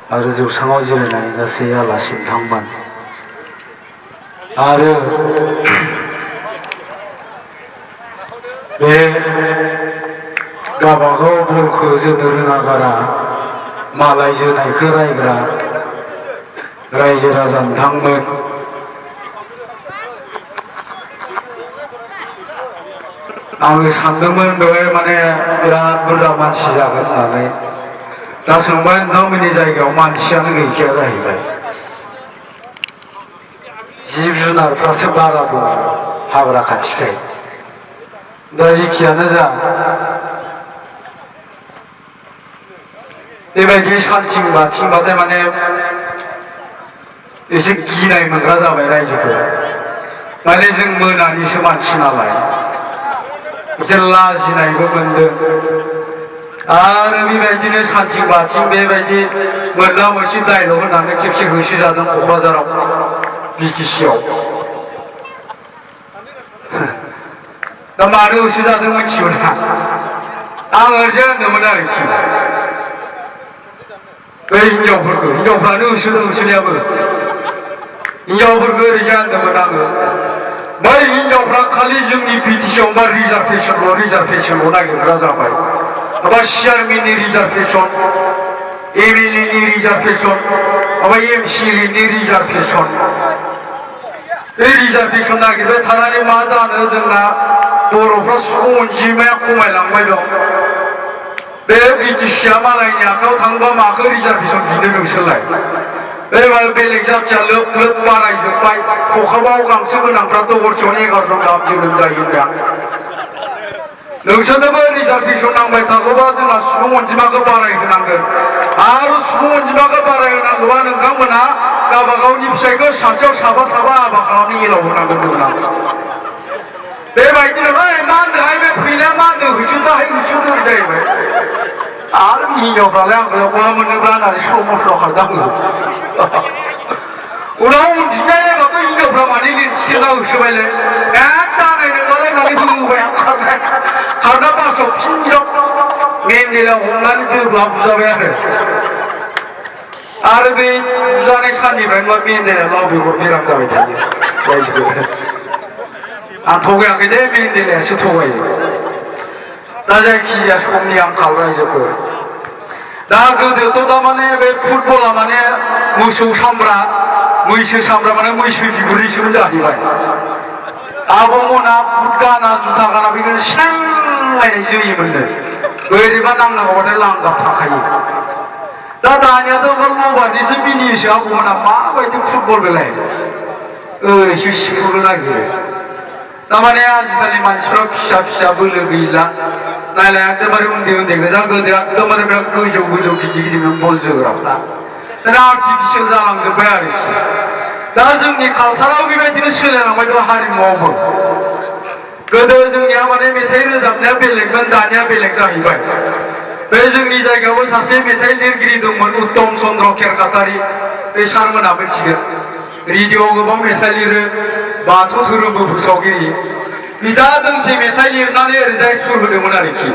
आरो जौसाङाव जिरायनाय गासै आलासि नोंथांमोन आरो बे गावबागाव बलखौ जोनो रोङागारा मालाय जोनायखौ रायग्रा रायजो राजा नोंथांमोन आङो सानदोंमोन बेवहाय माने बिराद बुरजा मानसि जागोन होननानै दा सोंबाय नोंथांमोननि जायगायाव मानसियानो गैखाया जाहैबाय जिब जुनारफ्रासो बारा दं हाग्रा खाथिखाय दा जेखियानो जा बेबायदि सानथिं बाथिंबाथाय माने एसे गिनाय मोनग्रा जाबाय रायजोखौ माने जों मोनानिसो मानसि नालाय एसे लाजिनायबो मोनदों आरो बेबायदिनो सानथिं बाथिं बेबायदि मोनला मोनसे डायलग होनानै खेबसे होसोजादों क'क्राझाराव बिटिसिआव दा मानो होसोजादों मिथियो ना आं ओरैजाय होनदोंमोन आरोखि बै हिनजावफ्रानो होसोदों होसोनायाबो हिनजावफोरखौ ओरैजाय होनदोंमोन आङो बै हिनजावफ्रा खालि जोंनि बिटिसिआव मा रिजार्भेसनल' नागिरग्रा जाबाय माबा चेयारमेननि रिजार्भेसन एमएलए नि रिजार्भेसन माबा एमसिएलए नि रिजार्भेसन बे रिजार्भेसन नागिरबाय थानानै मा जानो जोंना बर'फ्रा सुबुं अनजिमाया खमायलांबाय दं बे बिटिसिआ मालायनि आखायाव थाङोबा माखौ रिजार्भेसन बिनो नोंसोरलाय बे बेलेग जाथिया लोब लोब बारायजोब्बाय खखाबाव गांसो गोनांफ्राथ' हरसेयावनो 11 जन गाहाम जोनोम जायो दा नोंसोरनोबो रिजार्भेसन नांबाय थागौबा जोंना सुबुं अनजिमाखौ बारायहोनांगोन आरो सुबुं अनजिमाखौ बारायहोनांगौबा नोंथांमोना गावबा गावनि फिसाइखौ सासेयाव साबा हाबा खालामनो एलाव होनांगोन होनदोंमोन आं बेबायदिनो मा होनदोंहाय बे फैनाया मा होनदों होसोदो जाहैबाय आरो हिनजावफ्रालाय आंखौ बहा मोनोब्ला होननानै स्ल' मस्ल' खारदों आङो उनाव उनफिननाय नायबाथ' हिनजावफ्रा माने लिरथिना होसोबायलै जानाय नंलालाय होननानै बुंबाय आं खारना बासाव फिनजाव मेन्देलाव हमनानै दोब्ला बुजाबाय आरो बे बुजानाय साननिफ्राय मा मेन्देला लाव बेगर बेराम जाबाय थायो रायजोखौ आं थगायाखै दे मेन्देलायासो थगायो दा जायखिजाया समनि आंखाल रायजोफोर दा गोदोथ' दा माने बे फुटबला माने मोसौ सामब्रा मैसो सामब्रा माने मैसो बिगुरनिसोमोन जाहैबाय आबौमोना बुट गाना जुथा गाना बेखौनो सेंलायनाय जोयोमोननो बोरैबा नांनांगौबाथाय लांगाब थाखायो दा दानियाथ' मबाइलनिसो मिनियोसो आबौमोना माबायदि फुटबल बेलाय ओरैसो सिफुनो नागिरो थारमाने आजिखालि मानसिफ्रा फिसा बोलो गैला नायलाय एकदमबारे उन्दै गोजा गोदो एकदमबारे बिराद गोजौ गिदिर बल जोग्राफ्रा दा आर्टिफिसियेल जालांजोब्बाय आरोखि दा जोंनि कालसाराव बेबायदिनो सोलायलांबाय दं हारिमुआवबो गोदो जोंनिया माने मेथाइ रोजाबनाया बेलेगमोन दानिया बेलेग जाहैबाय बे जोंनि जायगायावबो सासे मेथाइ लिरगिरि दंमोन उत्तम चन्द्र केरकाटारि बे सारमोना मिथिगोन रेडिअ'आव गोबां मेथाइ लिरो बाथौ धोरोमबो फोसावगिरि बिदा दोंसे मेथाइ लिरनानै ओरैजाय सुर होदोंमोन आरोखि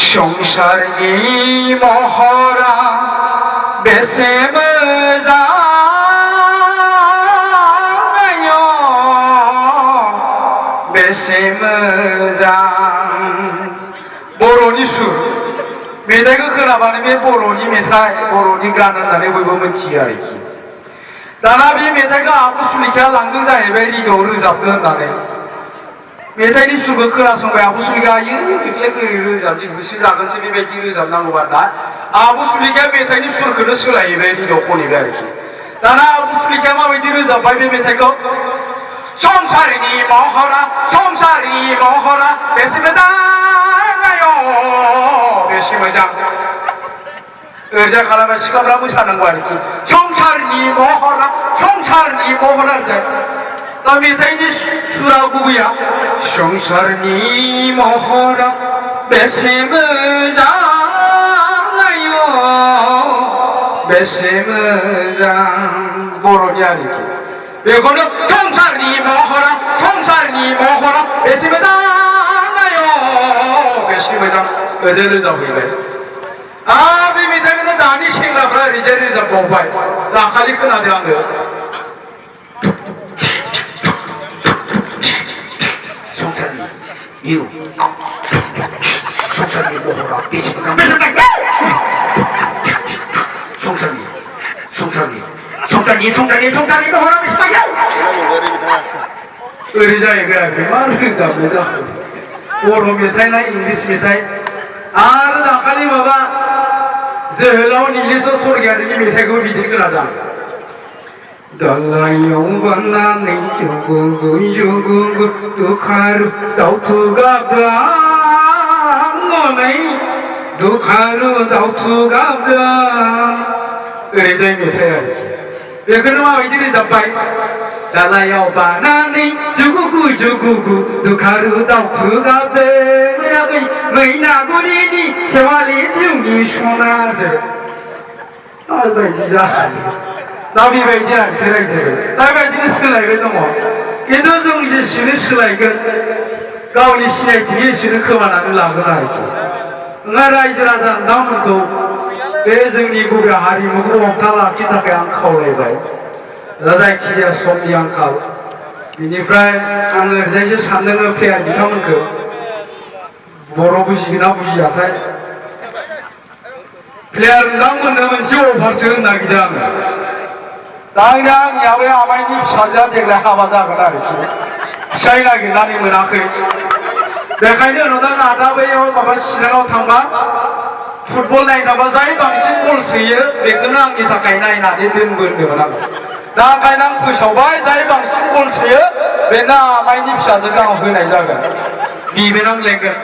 संसारनि महरा बेसे मोजां बेसे मोजां बर'नि सुर मेथाइखौ खोनाबानो बे बर'नि मेथाइ बर'नि गान होननानै बयबो मिथियो आरोखि दाना बे मेथाइखौ आबु सुलेखाया लांदों जाहैबाय रेडिअ'आव रोजाबनो होननानै मेथाइनि सुरखौ खोनासंबाय आबु सुलेखा आयो बेखौलाय बोरै रोजाबसै गोसो जागोनसो बेबायदि रोजाबनांगौबा दा आबु सुलेखाया मेथाइनि सुरखौनो सोलायहैबाय रेडिअ'आव खनहैबाय आरोखि दाना आबु सुलेखाया माबायदि रोजाबबाय बे मेथाइखौ संसारनि महरा बेसे मोजां बेसे मोजां ओरैजा खालामबाय सिख्लाफ्रा मोसानांगौ आरोखि संसारनि महरा ओरैजाय दा मेथाइनि सुरा गुबैया संसारनि महरा बेसे मोजां बेसे मोजां बर'नि आरोखि बेखौनो संसारनि महरा बेसे मोजां बेसे मोजां ओजों रोजाबहैबाय आरो बे मेथाइखौनो दानि बावबाय दाखालि खोनादों आङो संसारनि इउ संसारनि महरा बेसेबां संसारनि महरा बेसेबां ओरै जाहैबाय मा रोजाबनाय जाखो बर' मेथाइ ना इंलिस मेथाइ आरो दाखालि माबा जोहोलाव नीलेश्वर स्वर्गियारिनि मेथाइखौ बिदिनो खोनादों दालायाव बाननानै जुगुगु दुखारु दाउथु गाबदां दुखारु दाउथु गाबदां ओरै जाय मेथाइ आरो बेखौनो माबायदि रोजाबबाय दालायाव बानानै जुगुगु दुखारु दाउथु गाबदों मैनागुरिनि सेवालि जिउनि सनाजों आबायदि जाखायो दा बेबायदि आरोखि रायजो दा बेबायदिनो सोलायबाय दङ खिन्थु जों जेसेनो सोलायगोन गावनि सिनायथिखौ एसेनो खोमानानै लागोन आरोखि नङा रायजो राजा नोंथांमोनखौ बे जोंनि गुबै हारिमुखौ हमथा लाखिनो थाखाय आं खावलायबाय दा जायखिजाया समनि आंखाल बेनिफ्राय आङो ओरैजायसो सानदों प्लेयार बिथांमोनखौ बर' बुजिगोन ना बुजियाथाय प्लेयार नोंथांमोननो मोनसे अफारसो होनो नागिरदों आङो दा आंनियाबो आमाइनि फिसाजोआ देग्लाय हाबा जागोन आरोखि फिसाय नागिरनानै मोनाखै बेखायनो नुदों आदा बैयाव माबा चिराङाव थांबा फुटबल नायनाबा जाय बांसिन गल सोयो बेखौनो आंनि थाखाय नायनानै दोनबोदोंमोन आं दा ओंखायनो आं फोसावबाय जाय बांसिन गल सोयो बेनो आमाइनि फिसाजोखौ आं होनाय जागोन बिबोनां लेंगोन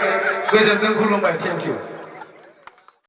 गोजोनथों खुलुमबाय थेंक इउ